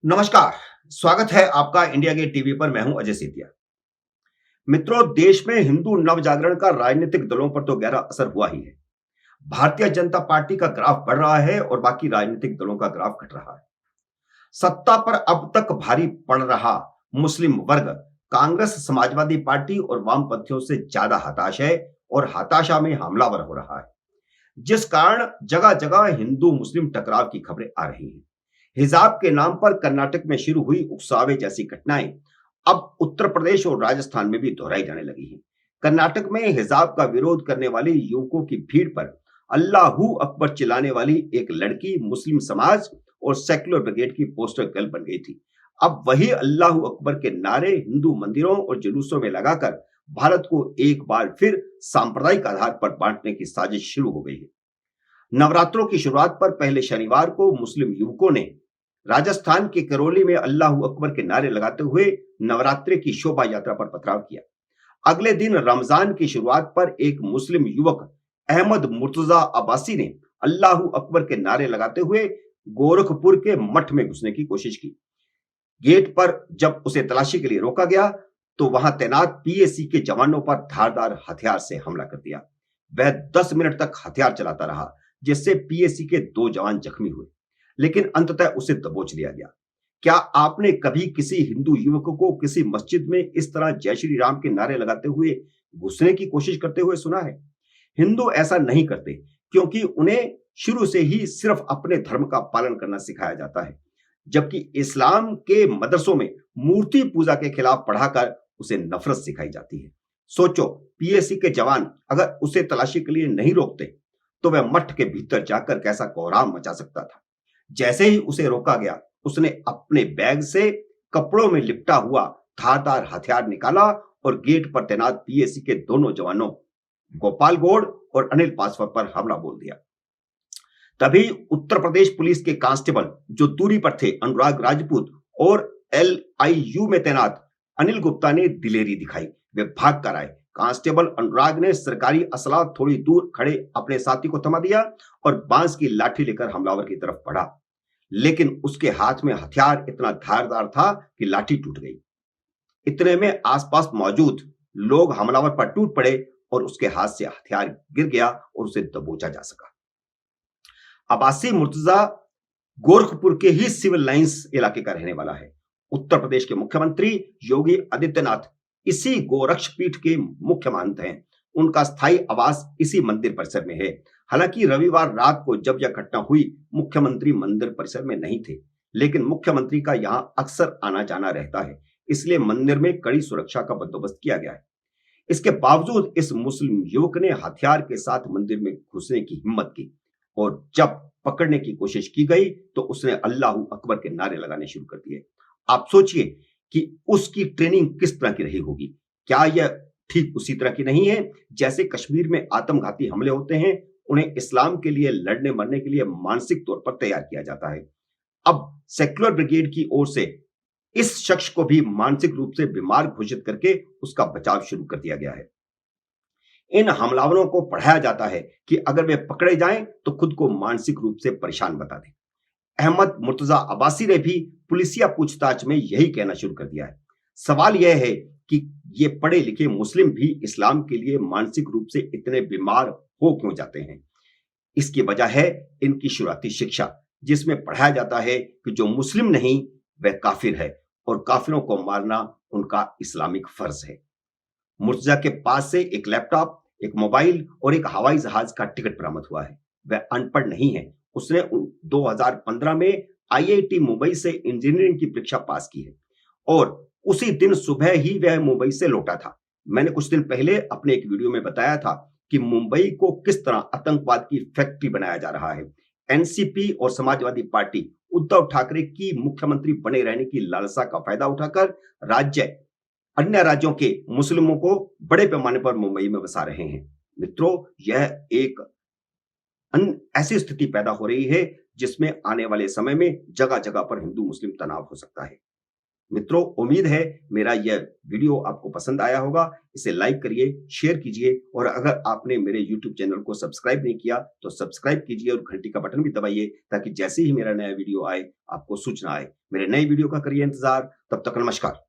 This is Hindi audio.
नमस्कार। स्वागत है आपका इंडिया गेट टीवी पर। मैं हूं अजय सेतिया। मित्रों, देश में हिंदू नवजागरण का राजनीतिक दलों पर तो गहरा असर हुआ ही है। भारतीय जनता पार्टी का ग्राफ बढ़ रहा है और बाकी राजनीतिक दलों का ग्राफ घट रहा है। सत्ता पर अब तक भारी पड़ रहा मुस्लिम वर्ग कांग्रेस, समाजवादी पार्टी और वामपंथियों से ज्यादा हताश है और हताशा में हमलावर हो रहा है, जिस कारण जगह जगह हिंदू मुस्लिम टकराव की खबरें आ रही हैं। हिजाब के नाम पर कर्नाटक में शुरू हुई उकसावे जैसी घटनाएं अब उत्तर प्रदेश और राजस्थान में भी दोहराई जाने लगी हैं। कर्नाटक में हिजाब का विरोध करने वाले युवकों की भीड़ पर अल्लाहू अकबर चिल्लाने वाली एक लड़की मुस्लिम समाज और सेक्युलर ब्रिगेड की पोस्टर गर्ल बन गई थी। अब वही अल्लाहू अकबर के नारे हिंदू मंदिरों और जुलूसों में लगाकर भारत को एक बार फिर सांप्रदायिक आधार पर बांटने की साजिश शुरू हो गई है। नवरात्रों की शुरुआत पर पहले शनिवार को मुस्लिम युवकों ने राजस्थान के करौली में अल्लाहू अकबर के नारे लगाते हुए नवरात्रि की शोभा यात्रा पर पथराव किया। अगले दिन रमजान की शुरुआत पर एक मुस्लिम युवक अहमद मुर्तजा अब्बासी ने अल्लाहू अकबर के नारे लगाते हुए गोरखपुर के मठ में घुसने की कोशिश की। गेट पर जब उसे तलाशी के लिए रोका गया तो वहां तैनात पीएसी के जवानों पर धारदार हथियार से हमला कर दिया। वह 10 मिनट तक हथियार चलाता रहा, जिससे पीएसी के 2 जवान जख्मी हुए, लेकिन अंततः उसे दबोच लिया गया। क्या आपने कभी किसी हिंदू युवक को किसी मस्जिद में इस तरह जय श्री राम के नारे लगाते हुए घुसने की कोशिश करते हुए सुना है? हिंदू ऐसा नहीं करते, क्योंकि उन्हें शुरू से ही सिर्फ अपने धर्म का पालन करना सिखाया जाता है, जबकि इस्लाम के मदरसों में मूर्ति पूजा के खिलाफ पढ़ाकर उसे नफरत सिखाई जाती है। सोचो, पीएसी के जवान अगर उसे तलाशी के लिए नहीं रोकते तो वह मठ के भीतर जाकर कैसा कोहराम मचा सकता था। जैसे ही उसे रोका गया, उसने अपने बैग से कपड़ों में लिपटा हुआ धारदार हथियार निकाला और गेट पर तैनात पीएसी के दोनों जवानों गोपाल गौड़ और अनिल पासवान पर हमला बोल दिया। तभी उत्तर प्रदेश पुलिस के कांस्टेबल जो दूरी पर थे, अनुराग राजपूत और एलआईयू में तैनात अनिल गुप्ता ने दिलेरी दिखाई। वे भाग कर आए। कांस्टेबल अनुराग ने सरकारी असला थोड़ी दूर खड़े अपने साथी को थमा दिया और बांस की लाठी लेकर हमलावर की तरफ बढ़ा, लेकिन उसके हाथ में हथियार इतना धारदार था कि लाठी टूट गई। इतने में आसपास मौजूद लोग हमलावर पर टूट पड़े और उसके हाथ से हथियार गिर गया और उसे दबोचा जा सका। अब्बासी मुर्तजा गोरखपुर के ही सिविल लाइंस इलाके का रहने वाला है। उत्तर प्रदेश के मुख्यमंत्री योगी आदित्यनाथ इसी गोरक्ष पीठ के मुख्य महंत हैं। उनका स्थायी आवास इसी मंदिर परिसर में है। हालांकि रविवार रात को जब यह घटना हुई, मुख्यमंत्री मंदिर परिसर में नहीं थे, लेकिन मुख्यमंत्री का यहां अक्सर आना जाना रहता है, इसलिए मंदिर में कड़ी सुरक्षा का बंदोबस्त किया गया है। इसके बावजूद इस मुस्लिम युवक ने हथियार के साथ मंदिर में घुसने की हिम्मत की और जब पकड़ने की कोशिश की गई तो उसने अल्लाहू अकबर के नारे लगाने शुरू कर दिए। आप सोचिए कि उसकी ट्रेनिंग किस तरह की रही होगी। क्या यह ठीक उसी तरह की नहीं है जैसे कश्मीर में आत्मघाती हमले होते हैं? उन्हें इस्लाम के लिए लड़ने मरने के लिए मानसिक तौर पर तैयार किया जाता है। अब सेक्युलर ब्रिगेड की ओर से इस शख्स को भी मानसिक रूप से बीमार घोषित करके उसका बचाव शुरू कर दिया गया है। इन हमलावरों को पढ़ाया जाता है कि अगर वे पकड़े जाएं तो खुद को मानसिक रूप से परेशान बता दें। अहमद मुर्तजा अब्बासी ने भी पुलिसिया पूछताछ में यही कहना शुरू कर दिया है। सवाल यह है कि ये पढ़े लिखे मुस्लिम भी इस्लाम के लिए मानसिक रूप से इतने बीमार हो क्यों जाते हैं? इसकी वजह है इनकी शुरुआती शिक्षा, जिसमें पढ़ाया जाता है कि जो मुस्लिम नहीं वह काफिर है और काफिरों को मारना उनका इस्लामिक फर्ज है। मुर्तजा के पास से एक लैपटॉप, एक मोबाइल और एक हवाई जहाज का टिकट बरामद हुआ है। वह अनपढ़ नहीं है। उसने 2015 में आईआईटी मुंबई से इंजीनियरिंग की परीक्षा पास की है और उसी दिन सुबह ही वह मुंबई से लौटा था। मैंने कुछ दिन पहले अपने एक वीडियो में बताया था कि मुंबई को किस तरह आतंकवाद की फैक्ट्री बनाया जा रहा है। एनसीपी और समाजवादी पार्टी उद्धव ठाकरे की मुख्यमंत्री बने रहने की लालसा का फायदा उठाकर अन्य राज्यों के मुस्लिमों को बड़े पैमाने पर मुंबई में बसा रहे हैं। मित्रों, यह एक ऐसी स्थिति पैदा हो रही है जिसमें आने वाले समय में जगह जगह पर हिंदू मुस्लिम तनाव हो सकता है। मित्रों, उम्मीद है मेरा यह वीडियो आपको पसंद आया होगा। इसे लाइक करिए, शेयर कीजिए और अगर आपने मेरे यूट्यूब चैनल को सब्सक्राइब नहीं किया तो सब्सक्राइब कीजिए और घंटी का बटन भी दबाइए ताकि जैसे ही मेरा नया वीडियो आए आपको सूचना आए। मेरे नए वीडियो का करिए इंतजार। तब तक नमस्कार।